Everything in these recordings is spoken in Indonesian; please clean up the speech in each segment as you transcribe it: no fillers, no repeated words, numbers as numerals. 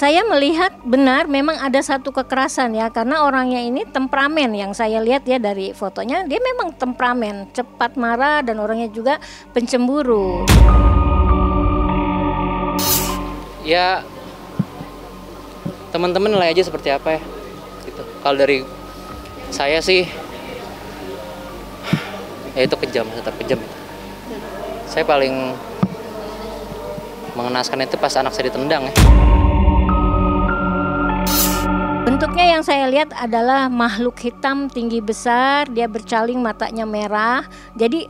Saya melihat benar memang ada satu kekerasan ya, karena orangnya ini temperamen yang saya lihat ya dari fotonya, dia memang temperamen, cepat marah dan orangnya juga pencemburu. Ya teman-teman nilai aja seperti apa ya gitu. Kalau dari saya sih ya itu kejam, tetap kejam. Saya paling mengenaskan itu pas anak saya ditendang ya. Bentuknya yang saya lihat adalah makhluk hitam tinggi besar, dia bercaling, matanya merah. Jadi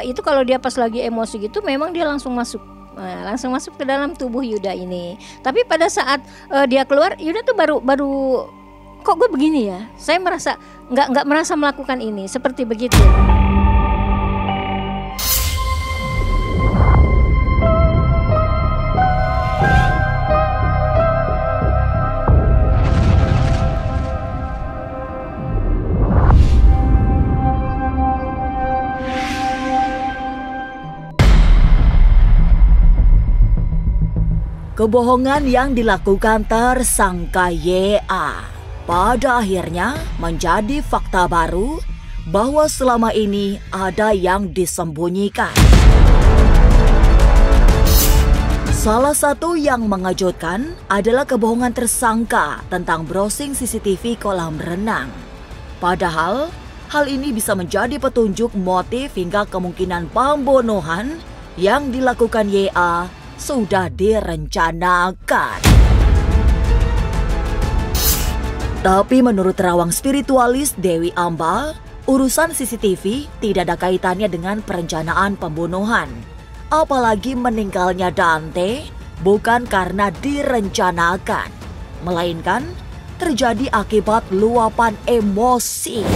itu kalau dia pas lagi emosi gitu memang dia langsung masuk. Nah, langsung masuk ke dalam tubuh Yuda ini. Tapi pada saat dia keluar, Yuda tuh baru kok gue begini ya. Saya merasa nggak merasa melakukan ini seperti begitu. Kebohongan yang dilakukan tersangka YA pada akhirnya menjadi fakta baru bahwa selama ini ada yang disembunyikan. Salah satu yang mengejutkan adalah kebohongan tersangka tentang browsing CCTV kolam renang. Padahal hal ini bisa menjadi petunjuk motif hingga kemungkinan pembunuhan yang dilakukan YA sudah direncanakan. Tapi menurut terawang spiritualis Dewi Amba, urusan CCTV tidak ada kaitannya dengan perencanaan pembunuhan. Apalagi meninggalnya Dante bukan karena direncanakan, melainkan terjadi akibat luapan emosi.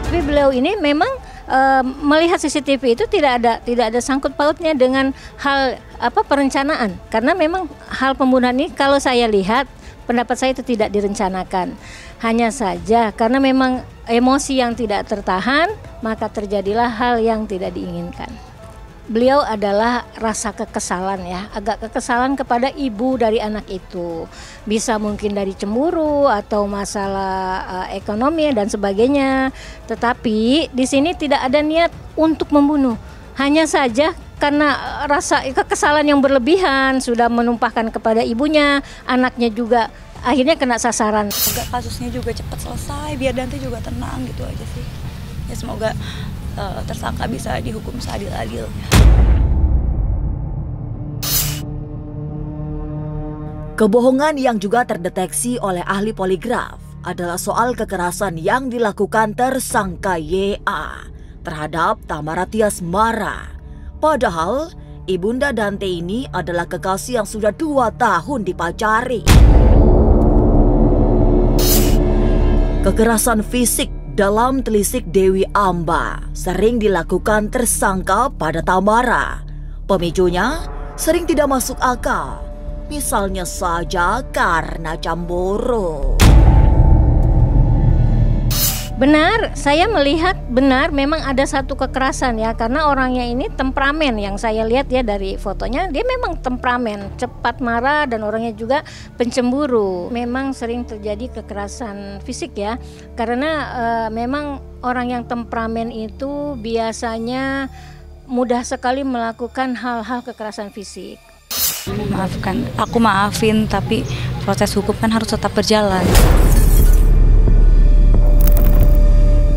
Tapi beliau ini memang melihat CCTV itu tidak ada sangkut pautnya dengan hal perencanaan, karena memang hal pembunuhan ini kalau saya lihat pendapat saya itu tidak direncanakan, hanya saja karena memang emosi yang tidak tertahan maka terjadilah hal yang tidak diinginkan. Beliau adalah rasa kekesalan ya, agak kekesalan kepada ibu dari anak itu. Bisa mungkin dari cemburu atau masalah ekonomi dan sebagainya. Tetapi di sini tidak ada niat untuk membunuh. Hanya saja karena rasa kekesalan yang berlebihan sudah menumpahkan kepada ibunya, anaknya juga akhirnya kena sasaran. Semoga kasusnya juga cepat selesai biar Dante juga tenang gitu aja sih. Ya semoga tersangka bisa dihukum seadil-adilnya. Kebohongan yang juga terdeteksi oleh ahli poligraf adalah soal kekerasan yang dilakukan tersangka YA terhadap Tamara Tias Mara. Padahal ibunda Dante ini adalah kekasih yang sudah 2 tahun dipacari. Kekerasan fisik dalam telisik Dewi Amba sering dilakukan tersangka pada Tamara. Pemicunya sering tidak masuk akal. Misalnya saja karena cemburu. Benar, saya melihat benar memang ada satu kekerasan ya, karena orangnya ini temperamen yang saya lihat ya dari fotonya, dia memang temperamen, cepat marah dan orangnya juga pencemburu. Memang sering terjadi kekerasan fisik ya, karena memang orang yang temperamen itu biasanya mudah sekali melakukan hal-hal kekerasan fisik. Maafkan, aku maafin, tapi proses hukum kan harus tetap berjalan.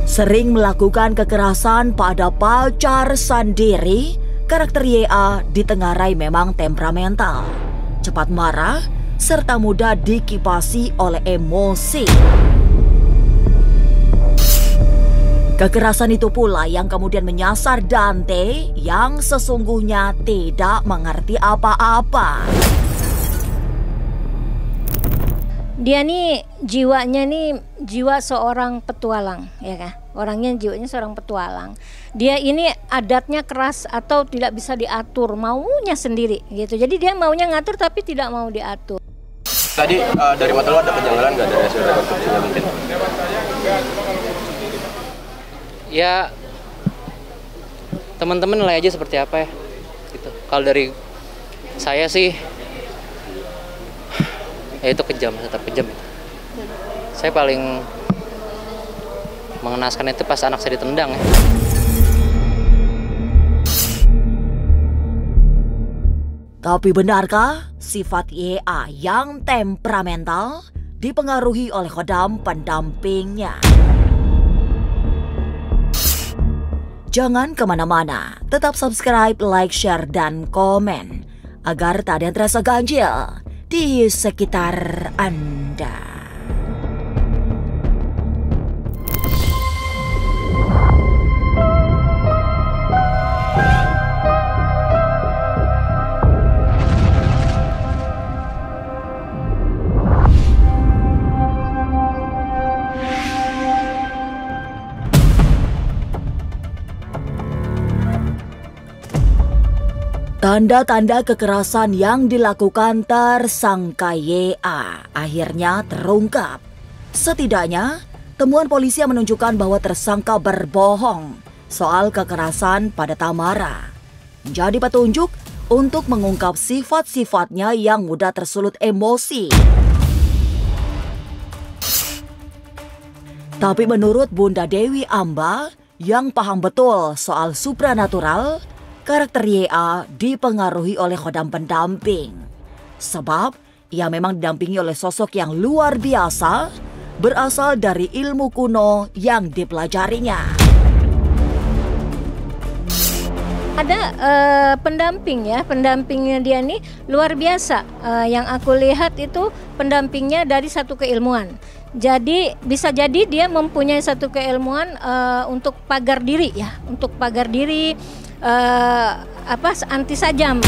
Sering melakukan kekerasan pada pacar sendiri, karakter YA ditengarai memang temperamental, cepat marah, serta mudah dikipasi oleh emosi. Kekerasan itu pula yang kemudian menyasar Dante yang sesungguhnya tidak mengerti apa-apa. Dia nih jiwanya nih jiwa seorang petualang ya kan. Orangnya jiwanya seorang petualang. Dia ini adatnya keras atau tidak bisa diatur, maunya sendiri gitu. Jadi dia maunya ngatur tapi tidak mau diatur. Tadi dari mata lo ada kejanggalan nggak dari hasil rekonstruksinya mungkin? Ya teman-teman nilai aja seperti apa ya gitu. Kalau dari saya sih Ya itu kejam, tetap kejam. Saya paling mengenaskan itu pas anak saya ditendang ya. Tapi benarkah sifat YA yang temperamental dipengaruhi oleh khodam pendampingnya? Jangan kemana-mana, tetap subscribe, like, share, dan komen agar tak ada yang terasa ganjil di sekitar Anda. Tanda-tanda kekerasan yang dilakukan tersangka YA akhirnya terungkap. Setidaknya, temuan polisi yang menunjukkan bahwa tersangka berbohong soal kekerasan pada Tamara menjadi petunjuk untuk mengungkap sifat-sifatnya yang mudah tersulut emosi. Tapi menurut Bunda Dewi Amba yang paham betul soal supranatural, karakter YA dipengaruhi oleh khodam pendamping. Sebab ia memang didampingi oleh sosok yang luar biasa berasal dari ilmu kuno yang dipelajarinya. Ada pendamping ya, pendampingnya dia nih luar biasa. Yang aku lihat itu pendampingnya dari satu keilmuan. Jadi bisa jadi dia mempunyai satu keilmuan untuk pagar diri ya, untuk pagar diri. Anti sajam.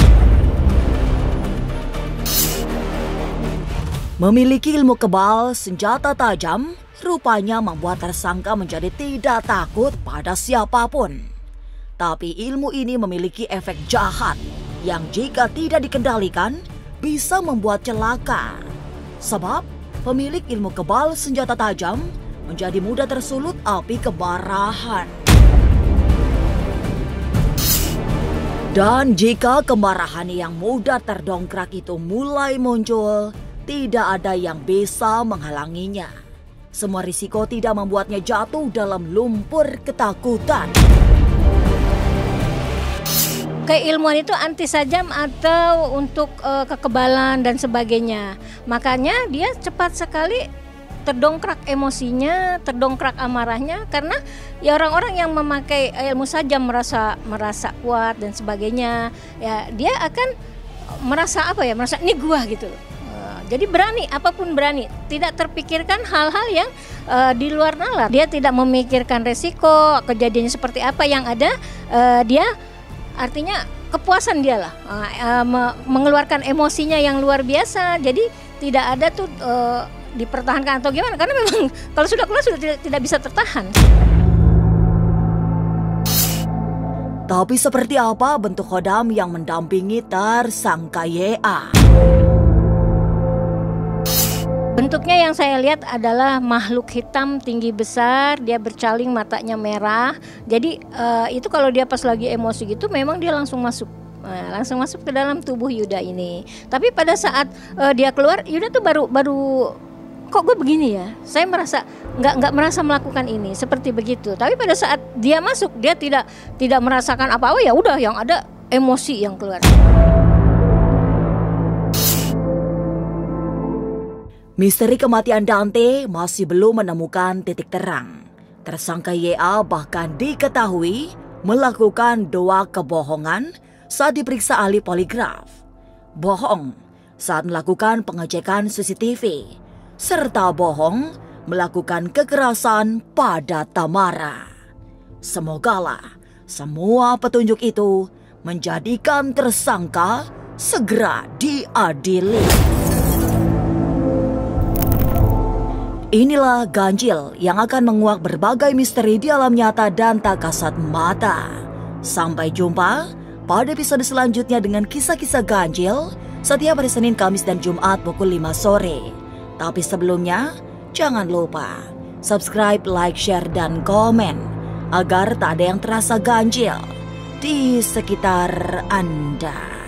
Memiliki ilmu kebal, senjata tajam, rupanya membuat tersangka menjadi tidak takut pada siapapun. Tapi ilmu ini memiliki efek jahat yang jika tidak dikendalikan bisa membuat celaka. Sebab pemilik ilmu kebal senjata tajam menjadi mudah tersulut api kemarahan. Dan jika kemarahan yang mudah terdongkrak itu mulai muncul, tidak ada yang bisa menghalanginya. Semua risiko tidak membuatnya jatuh dalam lumpur ketakutan. Keilmuan itu anti sajam atau untuk kekebalan dan sebagainya. Makanya dia cepat sekali terdongkrak emosinya, terdongkrak amarahnya, karena ya orang-orang yang memakai ilmu sajam merasa kuat dan sebagainya, ya dia akan merasa merasa ini gua gitu. Jadi berani, apapun berani, tidak terpikirkan hal-hal yang di luar nalar. Dia tidak memikirkan resiko kejadiannya seperti apa yang ada, dia artinya kepuasan dia lah, mengeluarkan emosinya yang luar biasa. Jadi tidak ada tuh dipertahankan atau gimana, karena memang kalau sudah keluar sudah tidak bisa tertahan. Tapi seperti apa bentuk khodam yang mendampingi tersangka YA? Bentuknya yang saya lihat adalah makhluk hitam tinggi besar, dia bercaling, matanya merah. Jadi itu kalau dia pas lagi emosi gitu memang dia langsung masuk ke dalam tubuh Yuda ini. Tapi pada saat dia keluar, Yuda tuh baru kok gue begini ya, saya merasa nggak merasa melakukan ini seperti begitu. Tapi pada saat dia masuk, dia tidak merasakan apa-apa, ya udah yang ada emosi yang keluar. Misteri kematian Dante masih belum menemukan titik terang. Tersangka YA bahkan diketahui melakukan 2 kebohongan saat diperiksa ahli poligraf. Bohong saat melakukan pengecekan CCTV, serta bohong melakukan kekerasan pada Tamara. Semogalah semua petunjuk itu menjadikan tersangka segera diadili. Inilah ganjil yang akan menguak berbagai misteri di alam nyata dan tak kasat mata. Sampai jumpa pada episode selanjutnya dengan kisah-kisah ganjil setiap hari Senin, Kamis, dan Jumat pukul 5 sore. Tapi sebelumnya, jangan lupa subscribe, like, share, dan komen agar tak ada yang terasa ganjil di sekitar Anda.